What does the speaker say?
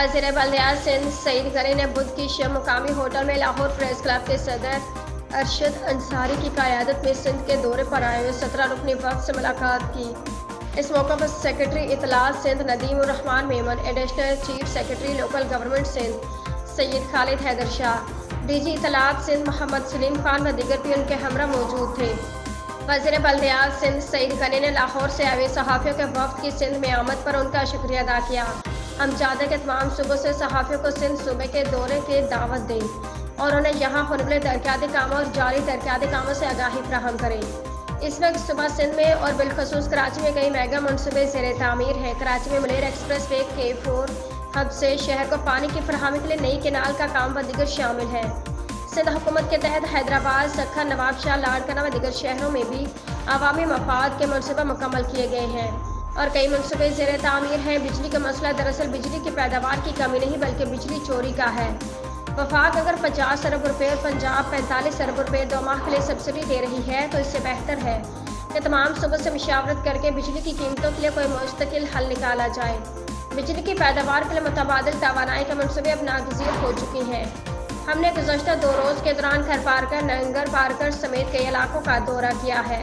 वज़ीर बल्दियात सिंध सईद गनी ने बुध की शब मुकामी होटल में लाहौर प्रेस क्लब के सदर अरशद अंसारी की क़यादत में सिंध के दौरे पर आए हुए 17 रुकनी वफ़द से मुलाकात की। इस मौके पर secretary इत्तलात Sindh Nadeem ur Rehman Memon, additional chief secretary local government Sindh Syed Khalid Haider Shah, DG इत्तलात सिंध मोहम्मद सलीम खान व दीगर भी उनके हमरा मौजूद थे। वज़ीर बल्दियात सिंध सईद गनी ने लाहौर से आए सहाफ़ियों के वफ़द की सिंध में आमद पर उनका शुक्रिया अदा किया। हम चाहते के तमाम सूबों से सहाफ़ियों को सिंध सूबे के दौरे की दावत दें और उन्हें यहाँ होने वाले तरक्याती कामों और जारी तरक्याती कामों से आगाही फराहम करें। इस वक्त सुबह सिंध में और बिलखसूस कराची में कई मेगा मनसूबे ज़ेर तामीर हैं। कराची में Muler express way K4 hub से शहर को पानी की फराहमी के लिए नई केनाल का काम व दीगर शामिल है। सिंध हुकूमत के तहत हैदराबाद, सक्खर, नवाबशाह, लाड़काना व दीगर शहरों में भी अवामी मफाद के मनसूबे मुकम्मल किए गए हैं और कई मनसूबे ज़ेर तामीर हैं। बिजली का मसला दरअसल बिजली की पैदावार की कमी नहीं बल्कि बिजली चोरी का है। वफाक अगर 50 अरब रुपये और पंजाब 45 अरब रुपये 2 माह के लिए सब्सिडी दे रही है तो इससे बेहतर है कि तमाम सूबों से मशावरत करके बिजली की कीमतों के लिए कोई मुस्तकिल हल निकाला जाए। बिजली की पैदावार के लिए मुतबादिल तवानाई के मनसूबे अब नागज़ीर हो चुके हैं। हमने गुज़श्ता 2 रोज़ के दौरान खर पारकर, नंगर पारकर समेत कई इलाकों का दौरा किया है।